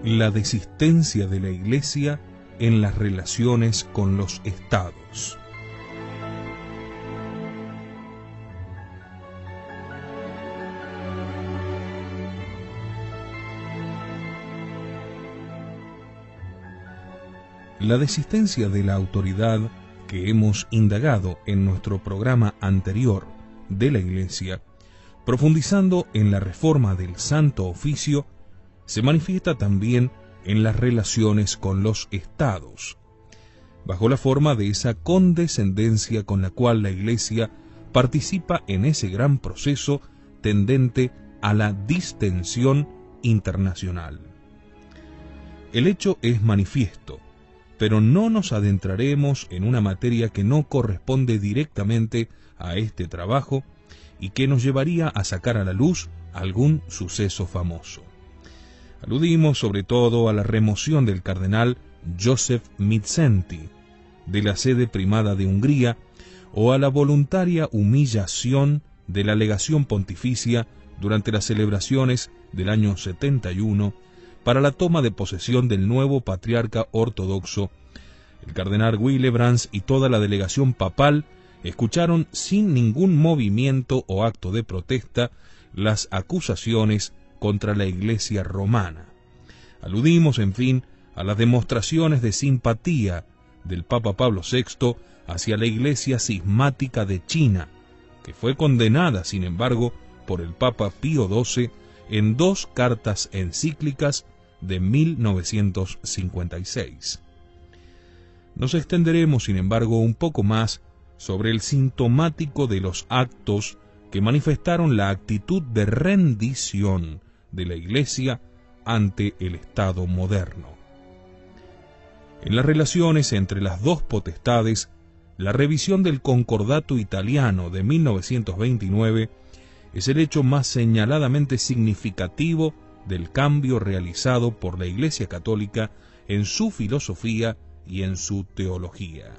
La desistencia de la Iglesia en las relaciones con los estados. La desistencia de la autoridad que hemos indagado en nuestro programa anterior de la Iglesia, profundizando en la reforma del Santo Oficio, se manifiesta también en las relaciones con los estados, bajo la forma de esa condescendencia con la cual la Iglesia participa en ese gran proceso tendente a la distensión internacional. El hecho es manifiesto, pero no nos adentraremos en una materia que no corresponde directamente a este trabajo y que nos llevaría a sacar a la luz algún suceso famoso. Aludimos sobre todo a la remoción del cardenal József Mindszenty de la sede primada de Hungría o a la voluntaria humillación de la legación pontificia durante las celebraciones del año 71 para la toma de posesión del nuevo patriarca ortodoxo. El cardenal Willebrand y toda la delegación papal escucharon sin ningún movimiento o acto de protesta las acusaciones contra la Iglesia romana. Aludimos, en fin, a las demostraciones de simpatía del Papa Pablo VI hacia la Iglesia cismática de China, que fue condenada, sin embargo, por el Papa Pío XII en 2 cartas encíclicas de 1956. Nos extenderemos, sin embargo, un poco más sobre el sintomático de los actos que manifestaron la actitud de rendición de la Iglesia ante el Estado moderno. En las relaciones entre las dos potestades, la revisión del Concordato italiano de 1929 es el hecho más señaladamente significativo del cambio realizado por la Iglesia Católica en su filosofía y en su teología.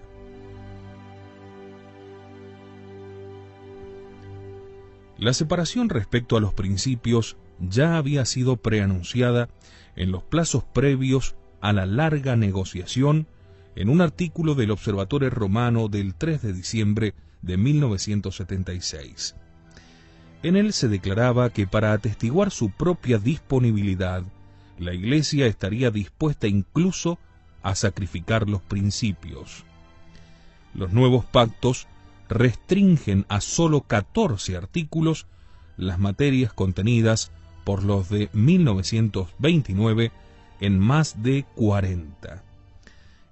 La separación respecto a los principios ya había sido preanunciada en los plazos previos a la larga negociación en un artículo del Observatore Romano del 3 de diciembre de 1976. En él se declaraba que para atestiguar su propia disponibilidad, la Iglesia estaría dispuesta incluso a sacrificar los principios. Los nuevos pactos restringen a solo 14 artículos las materias contenidas por los de 1929 en más de 40.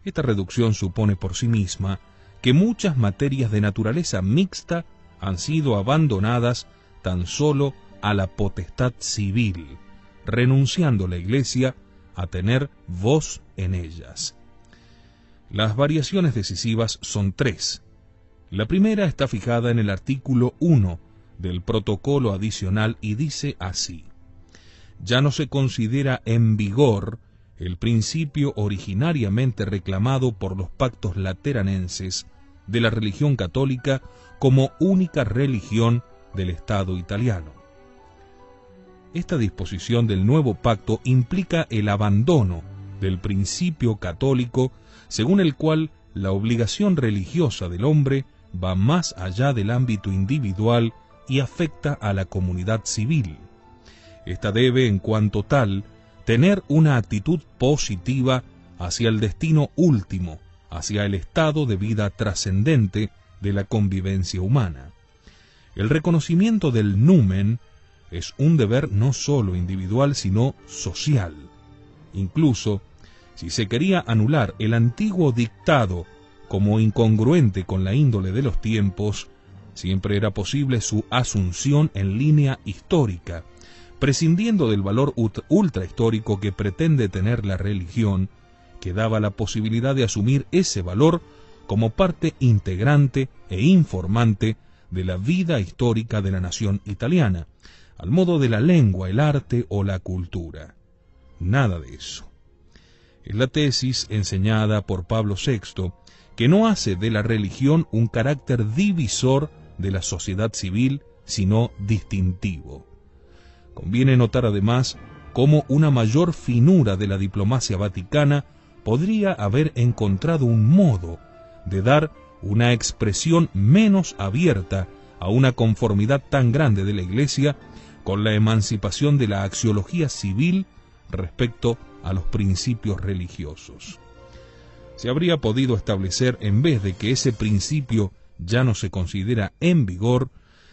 Esta reducción supone por sí misma que muchas materias de naturaleza mixta han sido abandonadas tan solo a la potestad civil, renunciando la Iglesia a tener voz en ellas. Las variaciones decisivas son 3. La primera está fijada en el artículo 1 del protocolo adicional y dice así: ya no se considera en vigor el principio originariamente reclamado por los pactos lateranenses de la religión católica como única religión del Estado italiano. Esta disposición del nuevo pacto implica el abandono del principio católico según el cual la obligación religiosa del hombre va más allá del ámbito individual y afecta a la comunidad civil. Esta debe, en cuanto tal, tener una actitud positiva hacia el destino último, hacia el estado de vida trascendente de la convivencia humana. El reconocimiento del numen es un deber no solo individual, sino social. Incluso, si se quería anular el antiguo dictado como incongruente con la índole de los tiempos, siempre era posible su asunción en línea histórica, prescindiendo del valor ultrahistórico que pretende tener la religión, que daba la posibilidad de asumir ese valor como parte integrante e informante de la vida histórica de la nación italiana, al modo de la lengua, el arte o la cultura. Nada de eso. Es la tesis enseñada por Pablo VI, que no hace de la religión un carácter divisor de la sociedad civil, sino distintivo. Conviene notar además cómo una mayor finura de la diplomacia vaticana podría haber encontrado un modo de dar una expresión menos abierta a una conformidad tan grande de la Iglesia con la emancipación de la axiología civil respecto a los principios religiosos. Se habría podido establecer, en vez de que ese principio ya no se considera en vigor,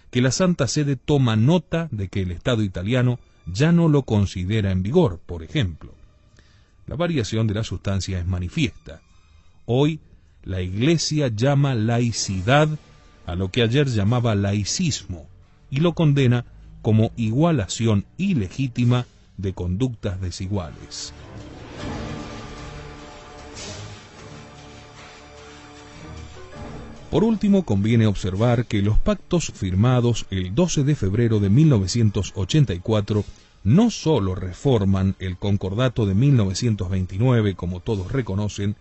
que la Santa Sede toma nota de que el Estado italiano ya no lo considera en vigor, por ejemplo. La variación de la sustancia es manifiesta. Hoy, la Iglesia llama laicidad a lo que ayer llamaba laicismo y lo condena como igualación ilegítima de conductas desiguales. Por último, conviene observar que los pactos firmados el 12 de febrero de 1984 no solo reforman el Concordato de 1929, como todos reconocen,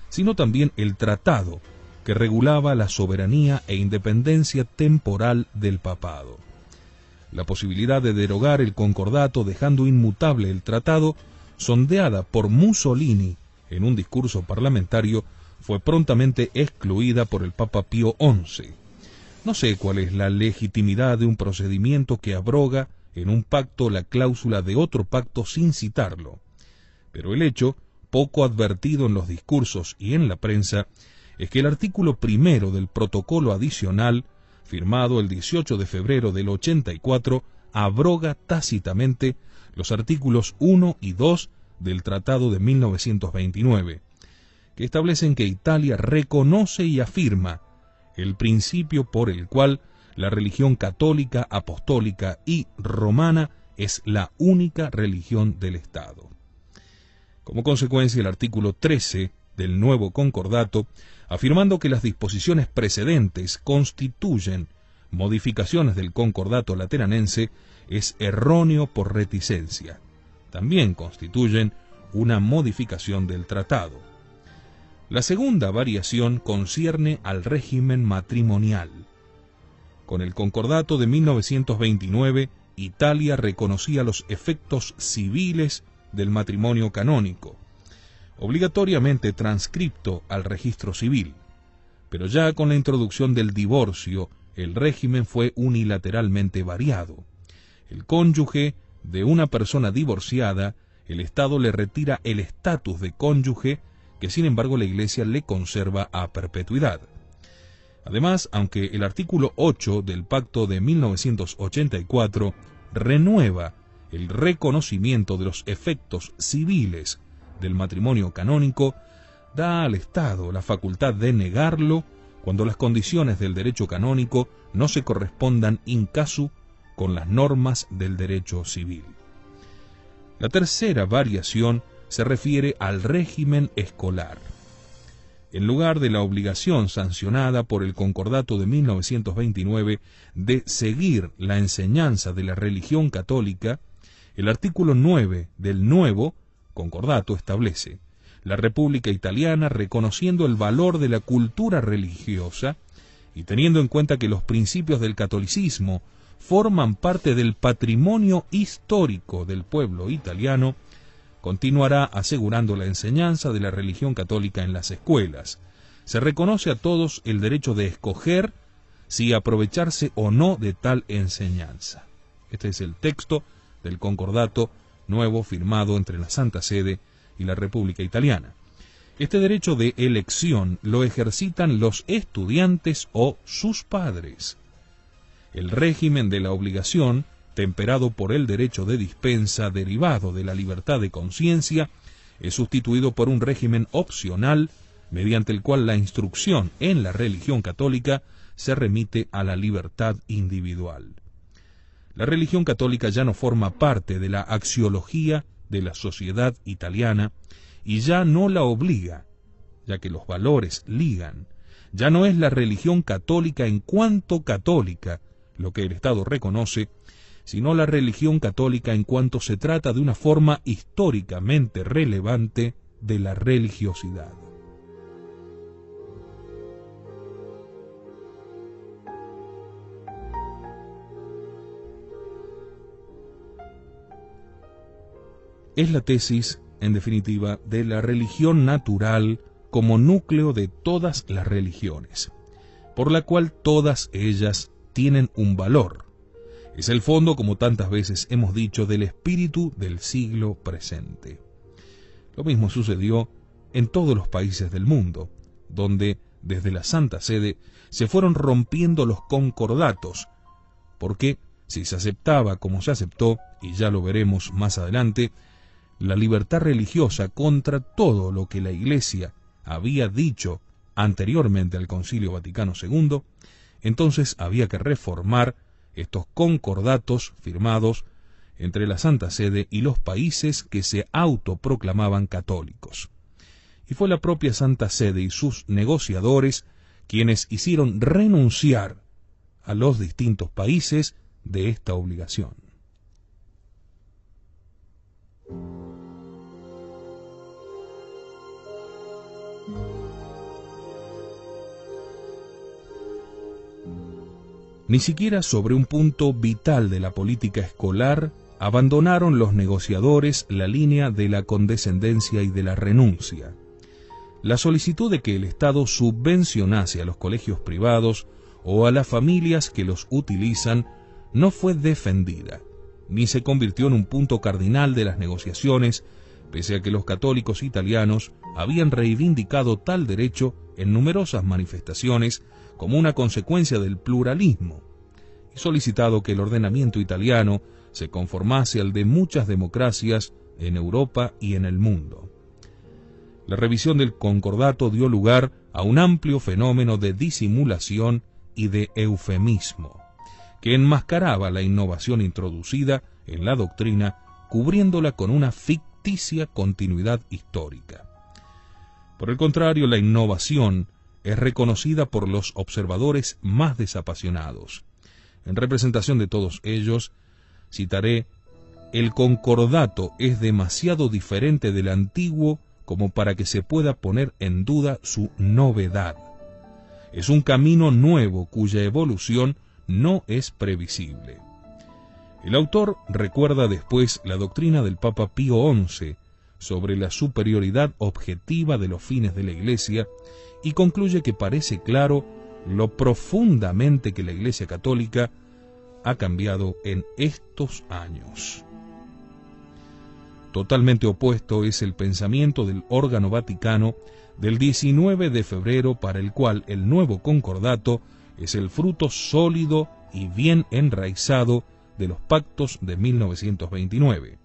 sino también el tratado que regulaba la soberanía e independencia temporal del papado. La posibilidad de derogar el concordato dejando inmutable el tratado, sondeada por Mussolini en un discurso parlamentario, fue prontamente excluida por el Papa Pío XI. No sé cuál es la legitimidad de un procedimiento que abroga en un pacto la cláusula de otro pacto sin citarlo, pero el hecho, poco advertido en los discursos y en la prensa, es que el artículo primero del protocolo adicional, firmado el 18 de febrero del 84, abroga tácitamente los artículos 1 y 2 del Tratado de 1929, que establecen que Italia reconoce y afirma el principio por el cual la religión católica, apostólica y romana es la única religión del Estado. Como consecuencia, el artículo 13 del nuevo concordato, afirmando que las disposiciones precedentes constituyen modificaciones del concordato lateranense, es erróneo por reticencia. También constituyen una modificación del tratado. La segunda variación concierne al régimen matrimonial. Con el concordato de 1929, Italia reconocía los efectos civiles del matrimonio canónico, obligatoriamente transcripto al registro civil, pero ya con la introducción del divorcio, el régimen fue unilateralmente variado. El cónyuge de una persona divorciada, el Estado le retira el estatus de cónyuge, que sin embargo la Iglesia le conserva a perpetuidad. Además, aunque el artículo 8 del Pacto de 1984 renueva el reconocimiento de los efectos civiles del matrimonio canónico, da al Estado la facultad de negarlo cuando las condiciones del derecho canónico no se correspondan in casu con las normas del derecho civil. La tercera variación se refiere al régimen escolar. En lugar de la obligación sancionada por el Concordato de 1929 de seguir la enseñanza de la religión católica, el artículo 9 del nuevo Concordato establece: la República Italiana, reconociendo el valor de la cultura religiosa y teniendo en cuenta que los principios del catolicismo forman parte del patrimonio histórico del pueblo italiano, continuará asegurando la enseñanza de la religión católica en las escuelas. Se reconoce a todos el derecho de escoger si aprovecharse o no de tal enseñanza. Este es el texto del concordato nuevo firmado entre la Santa Sede y la República Italiana. Este derecho de elección lo ejercitan los estudiantes o sus padres. El régimen de la obligación, temperado por el derecho de dispensa derivado de la libertad de conciencia, es sustituido por un régimen opcional mediante el cual la instrucción en la religión católica se remite a la libertad individual. La religión católica ya no forma parte de la axiología de la sociedad italiana y ya no la obliga, ya que los valores ligan. Ya no es la religión católica en cuanto católica lo que el Estado reconoce, sino la religión católica en cuanto se trata de una forma históricamente relevante de la religiosidad. Es la tesis, en definitiva, de la religión natural como núcleo de todas las religiones, por la cual todas ellas tienen un valor. Es el fondo, como tantas veces hemos dicho, del espíritu del siglo presente. Lo mismo sucedió en todos los países del mundo, donde desde la Santa Sede se fueron rompiendo los concordatos, porque si se aceptaba como se aceptó, y ya lo veremos más adelante, la libertad religiosa contra todo lo que la Iglesia había dicho anteriormente al Concilio Vaticano II, entonces había que reformar estos concordatos firmados entre la Santa Sede y los países que se autoproclamaban católicos. Y fue la propia Santa Sede y sus negociadores quienes hicieron renunciar a los distintos países de esta obligación. Ni siquiera sobre un punto vital de la política escolar abandonaron los negociadores la línea de la condescendencia y de la renuncia. La solicitud de que el Estado subvencionase a los colegios privados o a las familias que los utilizan no fue defendida, ni se convirtió en un punto cardinal de las negociaciones, pese a que los católicos italianos habían reivindicado tal derecho en numerosas manifestaciones como una consecuencia del pluralismo, y solicitado que el ordenamiento italiano se conformase al de muchas democracias en Europa y en el mundo. La revisión del concordato dio lugar a un amplio fenómeno de disimulación y de eufemismo, que enmascaraba la innovación introducida en la doctrina, cubriéndola con una ficticia continuidad histórica. Por el contrario, la innovación es reconocida por los observadores más desapasionados. En representación de todos ellos, citaré: el concordato es demasiado diferente del antiguo como para que se pueda poner en duda su novedad. Es un camino nuevo cuya evolución no es previsible. El autor recuerda después la doctrina del Papa Pío XI sobre la superioridad objetiva de los fines de la Iglesia y concluye que parece claro lo profundamente que la Iglesia Católica ha cambiado en estos años. Totalmente opuesto es el pensamiento del órgano vaticano del 19 de febrero, para el cual el nuevo concordato es el fruto sólido y bien enraizado de los pactos de 1929.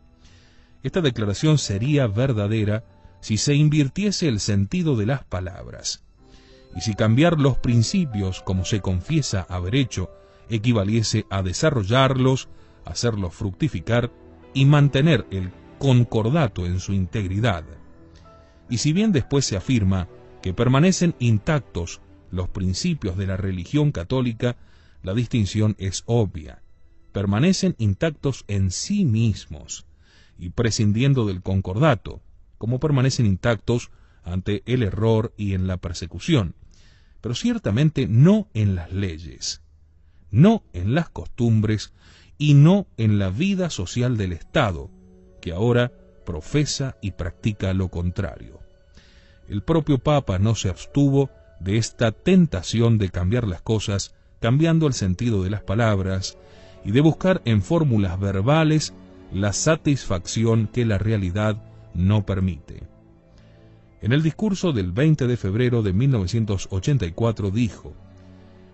Esta declaración sería verdadera si se invirtiese el sentido de las palabras, y si cambiar los principios, como se confiesa haber hecho, equivaliese a desarrollarlos, hacerlos fructificar y mantener el concordato en su integridad. Y si bien después se afirma que permanecen intactos los principios de la religión católica, la distinción es obvia. Permanecen intactos en sí mismos y prescindiendo del concordato, como permanecen intactos ante el error y en la persecución, pero ciertamente no en las leyes, no en las costumbres y no en la vida social del Estado, que ahora profesa y practica lo contrario. El propio Papa no se abstuvo de esta tentación de cambiar las cosas, cambiando el sentido de las palabras, y de buscar en fórmulas verbales la satisfacción que la realidad no permite. En el discurso del 20 de febrero de 1984 dijo: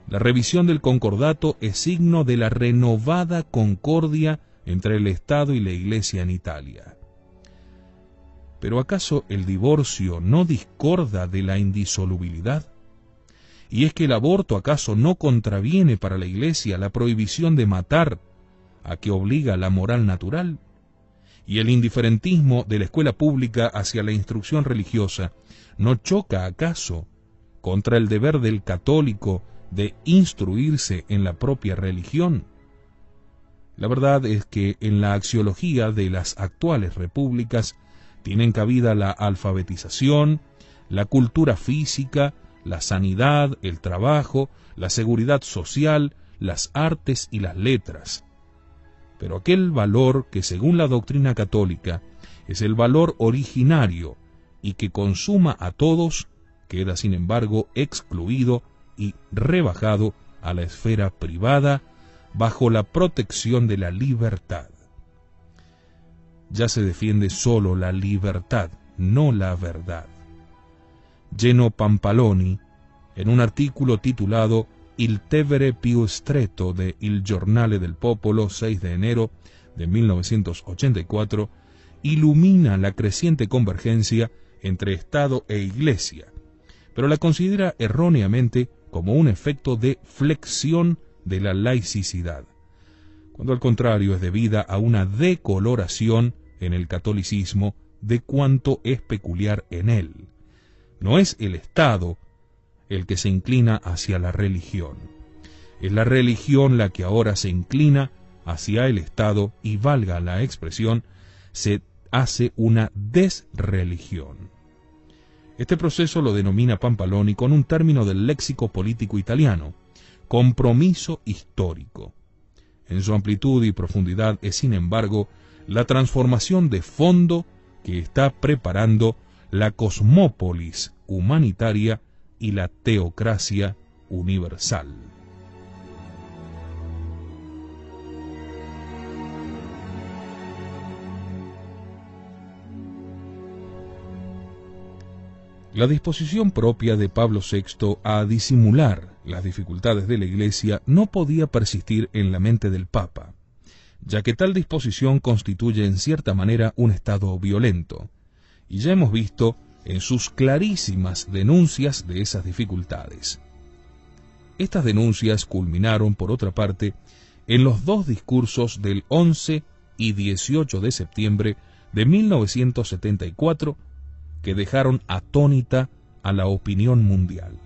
la revisión del concordato es signo de la renovada concordia entre el Estado y la Iglesia en Italia. ¿Pero acaso el divorcio no discorda de la indisolubilidad? ¿Y es que el aborto acaso no contraviene para la Iglesia la prohibición de matar, a que obliga la moral natural? ¿Y el indiferentismo de la escuela pública hacia la instrucción religiosa no choca acaso contra el deber del católico de instruirse en la propia religión? La verdad es que en la axiología de las actuales repúblicas tienen cabida la alfabetización, la cultura física, la sanidad, el trabajo, la seguridad social, las artes y las letras. Pero aquel valor que, según la doctrina católica, es el valor originario y que consuma a todos, queda sin embargo excluido y rebajado a la esfera privada bajo la protección de la libertad. Ya se defiende solo la libertad, no la verdad. Geno Pampaloni, en un artículo titulado Il Tevere più stretto de Il Giornale del Popolo, 6 de enero de 1984, ilumina la creciente convergencia entre Estado e Iglesia, pero la considera erróneamente como un efecto de flexión de la laicidad, cuando al contrario es debida a una decoloración en el catolicismo de cuanto es peculiar en él. No es el Estado el que se inclina hacia la religión, es la religión la que ahora se inclina hacia el Estado y, valga la expresión, se hace una desreligión. Este proceso lo denomina Pampaloni con un término del léxico político italiano: compromiso histórico. En su amplitud y profundidad es, sin embargo, la transformación de fondo que está preparando la cosmópolis humanitaria y la teocracia universal. La disposición propia de Pablo VI a disimular las dificultades de la Iglesia no podía persistir en la mente del Papa, ya que tal disposición constituye en cierta manera un estado violento, y ya hemos visto en sus clarísimas denuncias de esas dificultades. Estas denuncias culminaron, por otra parte, en los dos discursos del 11 y 18 de septiembre de 1974, que dejaron atónita a la opinión mundial.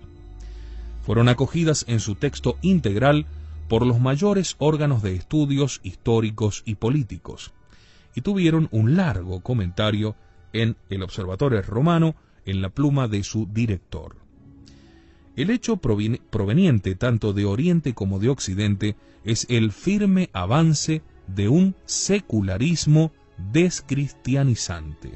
Fueron acogidas en su texto integral por los mayores órganos de estudios históricos y políticos, y tuvieron un largo comentario en el Observatore Romano en la pluma de su director. El hecho proveniente tanto de Oriente como de Occidente es el firme avance de un secularismo descristianizante.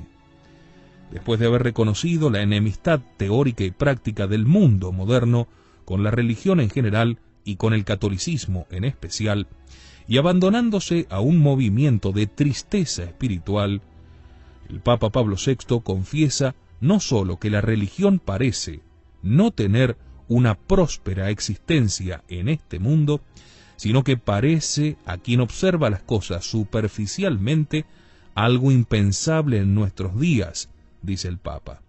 Después de haber reconocido la enemistad teórica y práctica del mundo moderno con la religión en general y con el catolicismo en especial, y abandonándose a un movimiento de tristeza espiritual, el Papa Pablo VI confiesa no sólo que la religión parece no tener una próspera existencia en este mundo, sino que parece, a quien observa las cosas superficialmente, algo impensable en nuestros días, dice el Papa.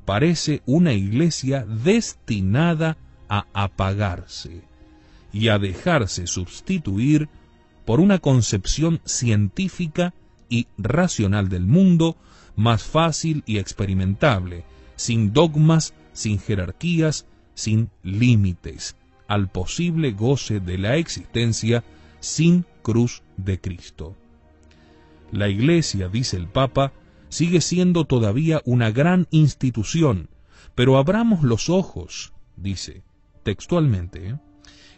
Parece una iglesia destinada a apagarse y a dejarse sustituir por una concepción científica y racional del mundo, más fácil y experimentable, sin dogmas, sin jerarquías, sin límites, al posible goce de la existencia sin cruz de Cristo. La Iglesia, dice el Papa, sigue siendo todavía una gran institución, pero abramos los ojos, dice textualmente,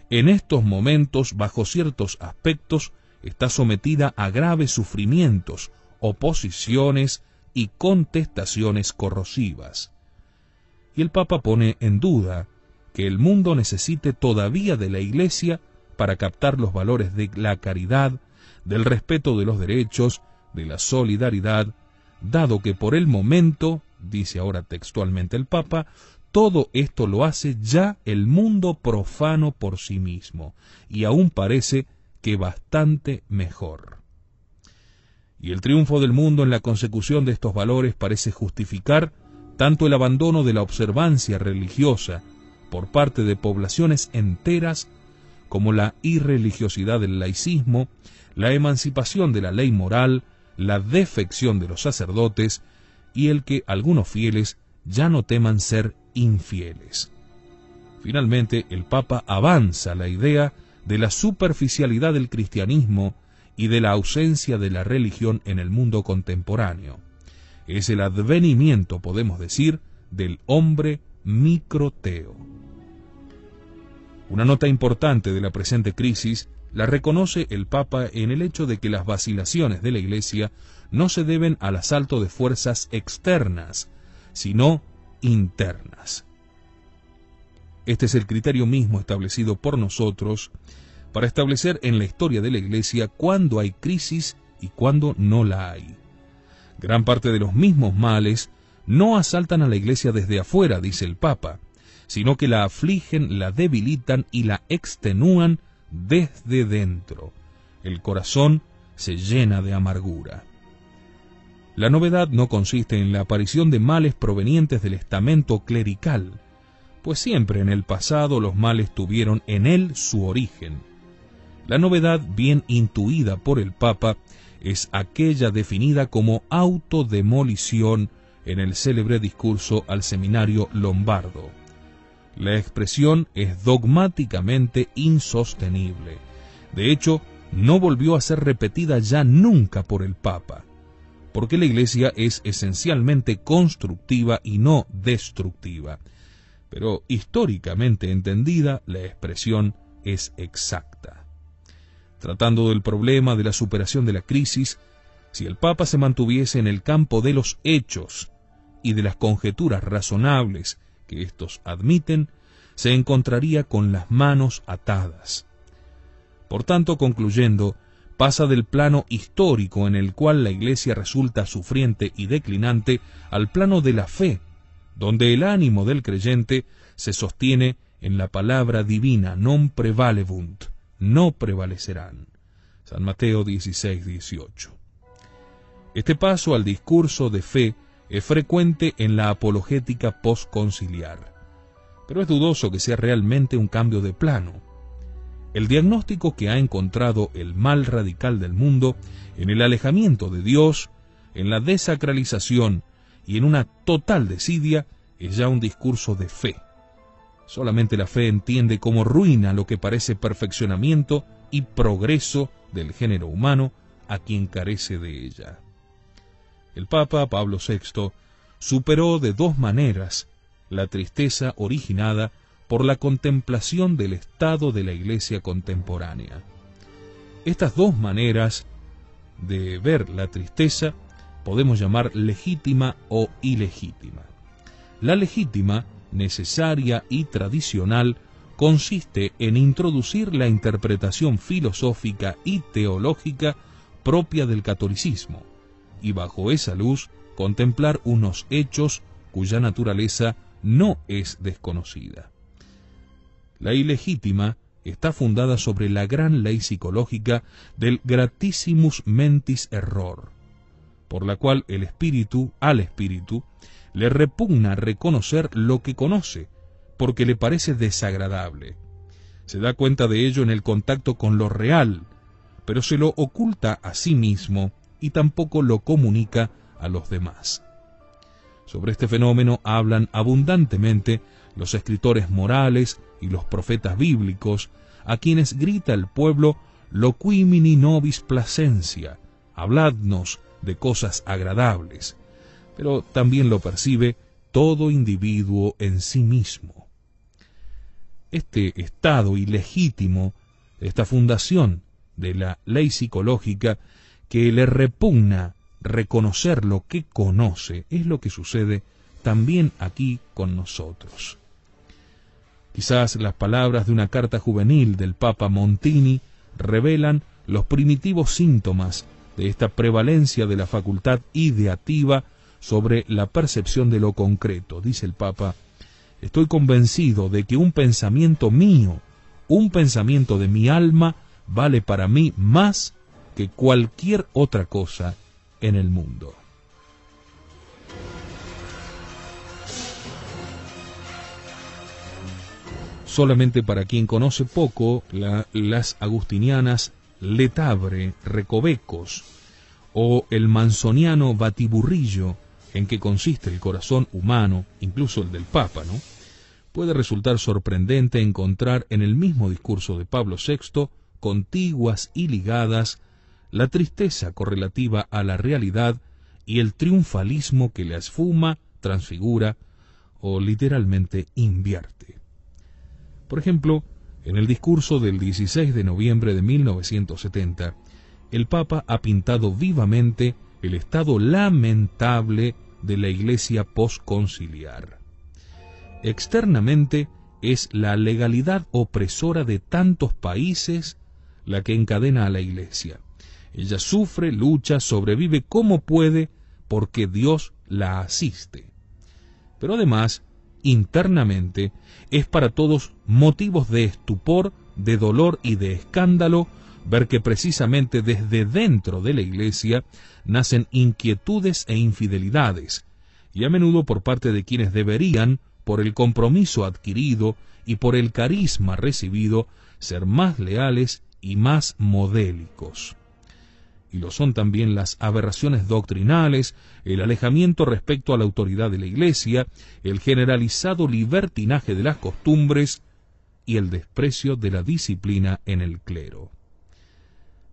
en estos momentos, bajo ciertos aspectos, está sometida a graves sufrimientos, oposiciones y contestaciones corrosivas. Y el Papa pone en duda que el mundo necesite todavía de la Iglesia para captar los valores de la caridad, del respeto de los derechos, de la solidaridad, dado que por el momento, dice ahora textualmente el Papa, todo esto lo hace ya el mundo profano por sí mismo, y aún parece que bastante mejor. Y el triunfo del mundo en la consecución de estos valores parece justificar tanto el abandono de la observancia religiosa por parte de poblaciones enteras, como la irreligiosidad del laicismo, la emancipación de la ley moral, la defección de los sacerdotes y el que algunos fieles ya no teman ser infieles. Finalmente, el Papa avanza la idea de la superficialidad del cristianismo y de la ausencia de la religión en el mundo contemporáneo. Es el advenimiento, podemos decir, del hombre microteo. Una nota importante de la presente crisis la reconoce el Papa en el hecho de que las vacilaciones de la Iglesia no se deben al asalto de fuerzas externas, sino internas. Este es el criterio mismo establecido por nosotros para establecer en la historia de la Iglesia cuándo hay crisis y cuándo no la hay. Gran parte de los mismos males no asaltan a la Iglesia desde afuera, dice el Papa, sino que la afligen, la debilitan y la extenúan desde dentro. El corazón se llena de amargura. La novedad no consiste en la aparición de males provenientes del estamento clerical, pues siempre en el pasado los males tuvieron en él su origen. La novedad bien intuida por el Papa es aquella definida como autodemolición en el célebre discurso al seminario lombardo. La expresión es dogmáticamente insostenible. De hecho, no volvió a ser repetida ya nunca por el Papa, porque la Iglesia es esencialmente constructiva y no destructiva. Pero históricamente entendida, la expresión es exacta. Tratando del problema de la superación de la crisis, si el Papa se mantuviese en el campo de los hechos y de las conjeturas razonables que éstos admiten, se encontraría con las manos atadas. Por tanto, concluyendo, pasa del plano histórico en el cual la Iglesia resulta sufriente y declinante al plano de la fe, donde el ánimo del creyente se sostiene en la palabra divina, non prevalebunt, no prevalecerán. San Mateo 16:18. Este paso al discurso de fe es frecuente en la apologética postconciliar, pero es dudoso que sea realmente un cambio de plano. El diagnóstico que ha encontrado el mal radical del mundo en el alejamiento de Dios, en la desacralización y en una total desidia es ya un discurso de fe. Solamente la fe entiende como ruina lo que parece perfeccionamiento y progreso del género humano a quien carece de ella. El Papa Pablo VI superó de dos maneras la tristeza originada por la contemplación del estado de la Iglesia contemporánea. Estas dos maneras de ver la tristeza podemos llamar legítima o ilegítima. La legítima, necesaria y tradicional, consiste en introducir la interpretación filosófica y teológica propia del catolicismo, y bajo esa luz contemplar unos hechos cuya naturaleza no es desconocida. La ilegítima está fundada sobre la gran ley psicológica del gratissimus mentis error, por la cual al espíritu le repugna reconocer lo que conoce, porque le parece desagradable. Se da cuenta de ello en el contacto con lo real, pero se lo oculta a sí mismo y tampoco lo comunica a los demás. Sobre este fenómeno hablan abundantemente los escritores morales y los profetas bíblicos, a quienes grita el pueblo loquimini nobis placencia, habladnos de cosas agradables, pero también lo percibe todo individuo en sí mismo. Este estado ilegítimo, esta fundación de la ley psicológica que le repugna reconocer lo que conoce, es lo que sucede también aquí con nosotros. Quizás las palabras de una carta juvenil del Papa Montini revelan los primitivos síntomas de esta prevalencia de la facultad ideativa sobre la percepción de lo concreto. Dice el Papa: estoy convencido de que un pensamiento mío, un pensamiento de mi alma, vale para mí más que cualquier otra cosa en el mundo. Solamente para quien conoce poco las agustinianas Letabre, Recovecos o el mansoniano batiburrillo en que consiste el corazón humano, incluso el del Papa, ¿no?, puede resultar sorprendente encontrar en el mismo discurso de Pablo VI, contiguas y ligadas, la tristeza correlativa a la realidad y el triunfalismo que la esfuma, transfigura o literalmente invierte. Por ejemplo, en el discurso del 16 de noviembre de 1970, el Papa ha pintado vivamente el estado lamentable de la Iglesia posconciliar. Externamente es la legalidad opresora de tantos países la que encadena a la Iglesia. Ella sufre, lucha, sobrevive como puede porque Dios la asiste. Pero además, internamente, es para todos motivos de estupor, de dolor y de escándalo ver que precisamente desde dentro de la Iglesia nacen inquietudes e infidelidades, y a menudo por parte de quienes deberían, por el compromiso adquirido y por el carisma recibido, ser más leales y más modélicos. Y lo son también las aberraciones doctrinales, el alejamiento respecto a la autoridad de la Iglesia, el generalizado libertinaje de las costumbres y el desprecio de la disciplina en el clero.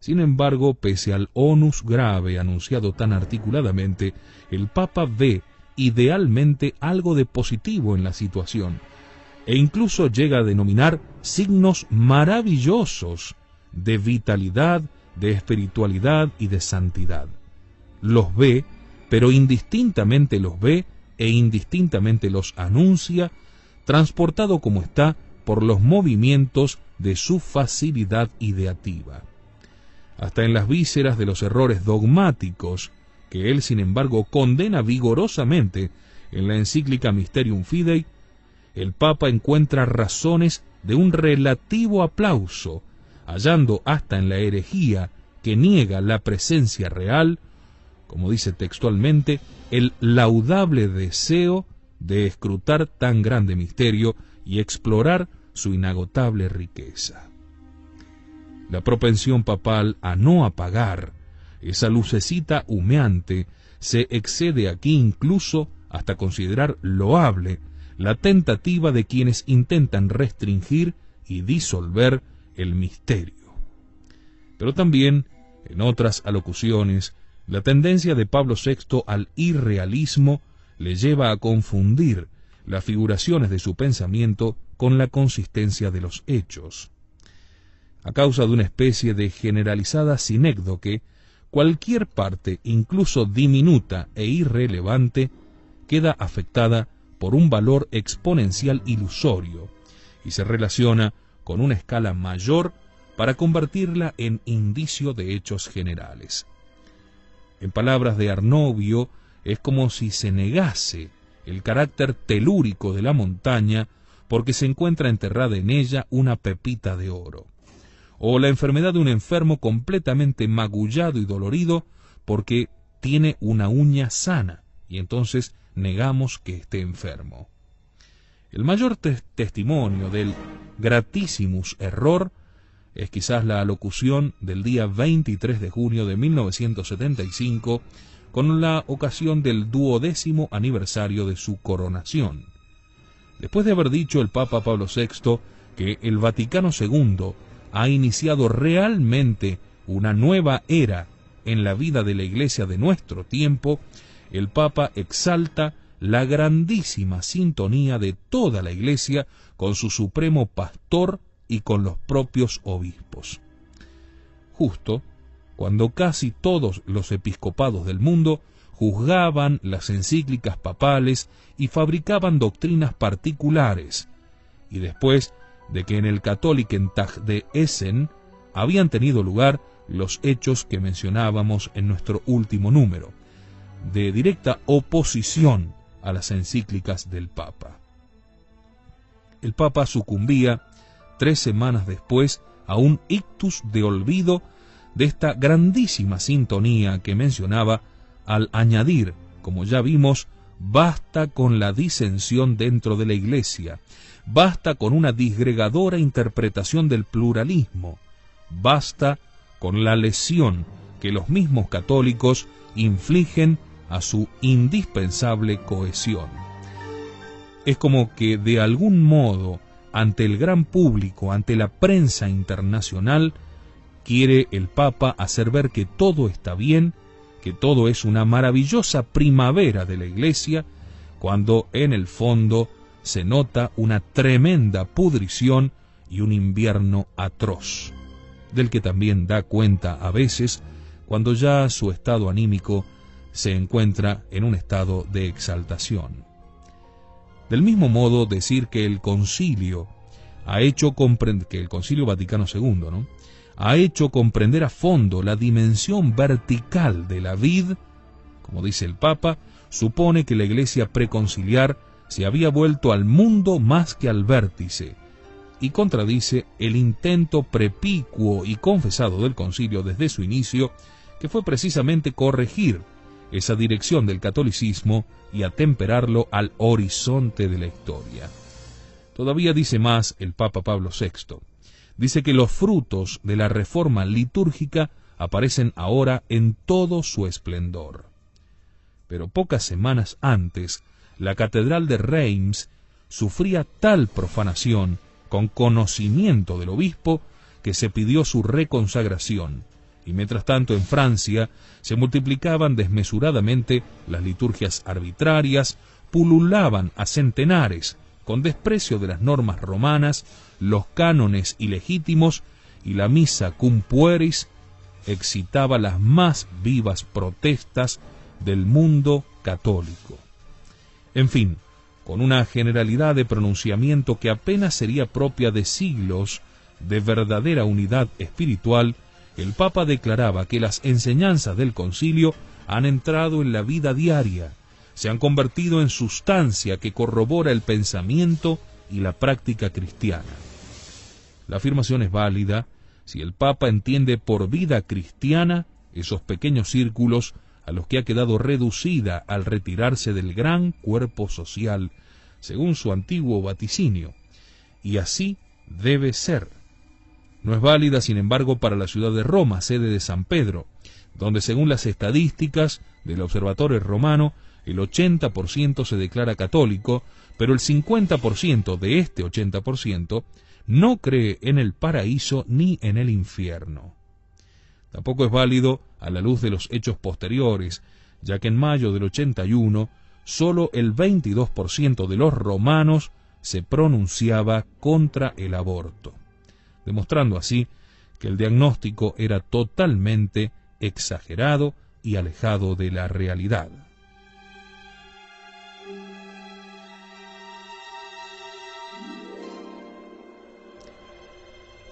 Sin embargo, pese al onus grave anunciado tan articuladamente, el Papa ve idealmente algo de positivo en la situación, e incluso llega a denominar signos maravillosos de vitalidad, de espiritualidad y de santidad. Los ve, pero indistintamente los ve e indistintamente los anuncia, transportado como está por los movimientos de su facilidad ideativa. Hasta en las vísceras de los errores dogmáticos, que él sin embargo condena vigorosamente en la encíclica Mysterium Fidei, el Papa encuentra razones de un relativo aplauso, hallando hasta en la herejía que niega la presencia real, como dice textualmente, el laudable deseo de escrutar tan grande misterio y explorar su inagotable riqueza. La propensión papal a no apagar esa lucecita humeante se excede aquí incluso hasta considerar loable la tentativa de quienes intentan restringir y disolver el misterio. Pero también, en otras alocuciones, la tendencia de Pablo VI al irrealismo le lleva a confundir las figuraciones de su pensamiento con la consistencia de los hechos. A causa de una especie de generalizada sinécdoque, cualquier parte, incluso diminuta e irrelevante, queda afectada por un valor exponencial ilusorio y se relaciona con una escala mayor para convertirla en indicio de hechos generales. En palabras de Arnovio, es como si se negase el carácter telúrico de la montaña porque se encuentra enterrada en ella una pepita de oro, o la enfermedad de un enfermo completamente magullado y dolorido porque tiene una uña sana, y entonces negamos que esté enfermo. El mayor testimonio del gratissimus error es quizás la alocución del día 23 de junio de 1975 con la ocasión del 12º aniversario de su coronación. Después de haber dicho el Papa Pablo VI que el Vaticano II ha iniciado realmente una nueva era en la vida de la Iglesia de nuestro tiempo, el Papa exalta la grandísima sintonía de toda la Iglesia con su supremo pastor y con los propios obispos. Justo cuando casi todos los episcopados del mundo juzgaban las encíclicas papales y fabricaban doctrinas particulares, y después de que en el Katholikentag de Essen habían tenido lugar los hechos que mencionábamos en nuestro último número, de directa oposición a las encíclicas del Papa. El Papa sucumbía 3 semanas después a un ictus de olvido de esta grandísima sintonía que mencionaba, al añadir, como ya vimos, basta con la disensión dentro de la Iglesia, basta con una disgregadora interpretación del pluralismo, basta con la lesión que los mismos católicos infligen a su indispensable cohesión. Es como que de algún modo, ante el gran público, ante la prensa internacional, quiere el Papa hacer ver que todo está bien, que todo es una maravillosa primavera de la Iglesia, cuando en el fondo se nota una tremenda pudrición y un invierno atroz, del que también da cuenta a veces cuando ya su estado anímico se encuentra en un estado de exaltación. Del mismo modo, decir que el Concilio ha hecho comprender, que el Concilio Vaticano II, ¿no?, ha hecho comprender a fondo la dimensión vertical de la vid, como dice el Papa, supone que la Iglesia preconciliar se había vuelto al mundo más que al vértice, y contradice el intento prepicuo y confesado del concilio desde su inicio, que fue precisamente corregir esa dirección del catolicismo y atemperarlo al horizonte de la historia. Todavía dice más el Papa Pablo VI. Dice que los frutos de la reforma litúrgica aparecen ahora en todo su esplendor. Pero pocas semanas antes, la catedral de Reims sufría tal profanación, con conocimiento del obispo, que se pidió su reconsagración, y mientras tanto en Francia se multiplicaban desmesuradamente las liturgias arbitrarias, pululaban a centenares, con desprecio de las normas romanas, los cánones ilegítimos, y la misa cum pueris excitaba las más vivas protestas del mundo católico. En fin, con una generalidad de pronunciamiento que apenas sería propia de siglos de verdadera unidad espiritual, el Papa declaraba que las enseñanzas del concilio han entrado en la vida diaria, se han convertido en sustancia que corrobora el pensamiento y la práctica cristiana. La afirmación es válida si el Papa entiende por vida cristiana esos pequeños círculos a los que ha quedado reducida al retirarse del gran cuerpo social, según su antiguo vaticinio, y así debe ser. No es válida, sin embargo, para la ciudad de Roma, sede de San Pedro, donde según las estadísticas del Observatorio Romano, el 80% se declara católico, pero el 50% de este 80% no cree en el paraíso ni en el infierno. Tampoco es válido a la luz de los hechos posteriores, ya que en mayo del 81, solo el 22% de los romanos se pronunciaba contra el aborto, demostrando así que el diagnóstico era totalmente exagerado y alejado de la realidad.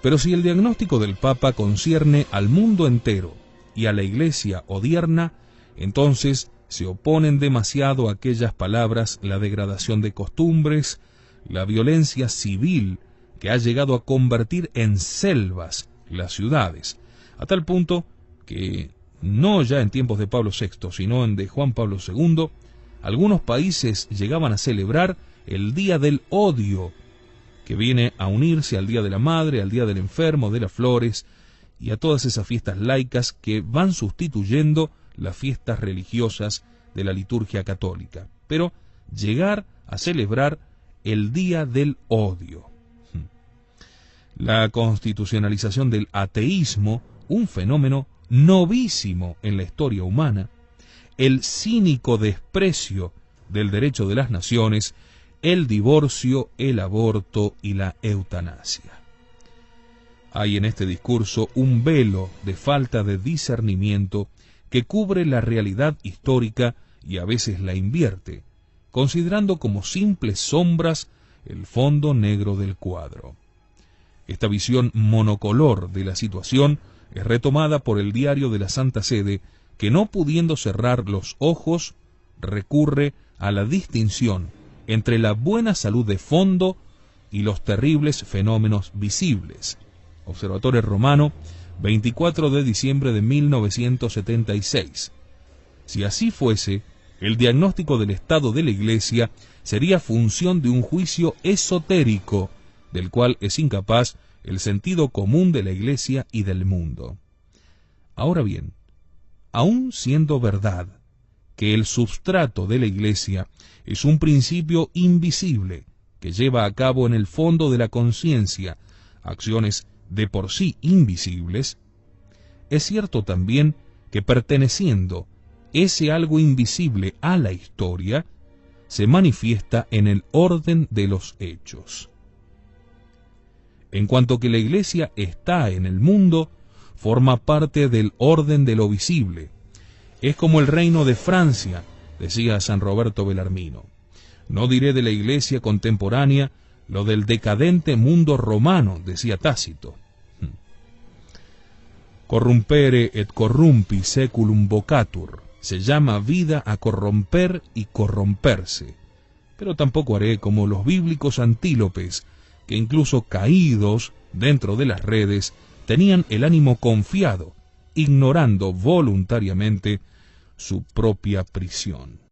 Pero si el diagnóstico del Papa concierne al mundo entero y a la Iglesia odierna, entonces se oponen demasiado a aquellas palabras la degradación de costumbres, la violencia civil que ha llegado a convertir en selvas las ciudades, a tal punto que, no ya en tiempos de Pablo VI, sino en de Juan Pablo II, algunos países llegaban a celebrar el Día del Odio, que viene a unirse al Día de la Madre, al Día del Enfermo, de las Flores, y a todas esas fiestas laicas que van sustituyendo las fiestas religiosas de la liturgia católica. Pero llegar a celebrar el Día del Odio. La constitucionalización del ateísmo, un fenómeno novísimo en la historia humana, el cínico desprecio del derecho de las naciones, el divorcio, el aborto y la eutanasia. Hay en este discurso un velo de falta de discernimiento que cubre la realidad histórica y a veces la invierte, considerando como simples sombras el fondo negro del cuadro. Esta visión monocolor de la situación es retomada por el Diario de la Santa Sede, que no pudiendo cerrar los ojos, recurre a la distinción entre la buena salud de fondo y los terribles fenómenos visibles. Observatorio Romano, 24 de diciembre de 1976. Si así fuese, el diagnóstico del estado de la Iglesia sería función de un juicio esotérico, del cual es incapaz el sentido común de la Iglesia y del mundo. Ahora bien, aun siendo verdad que el substrato de la Iglesia es un principio invisible que lleva a cabo en el fondo de la conciencia acciones de por sí invisibles, es cierto también que perteneciendo ese algo invisible a la historia, se manifiesta en el orden de los hechos. En cuanto que la Iglesia está en el mundo, forma parte del orden de lo visible, Es como el reino de Francia, decía San Roberto Belarmino. No diré de la iglesia contemporánea lo del decadente mundo romano, decía Tácito. Corrumpere et corrumpi seculum vocatur. Se llama vida a corromper y corromperse. Pero tampoco haré como los bíblicos antílopes, que incluso caídos dentro de las redes, tenían el ánimo confiado, ignorando voluntariamente su propia prisión.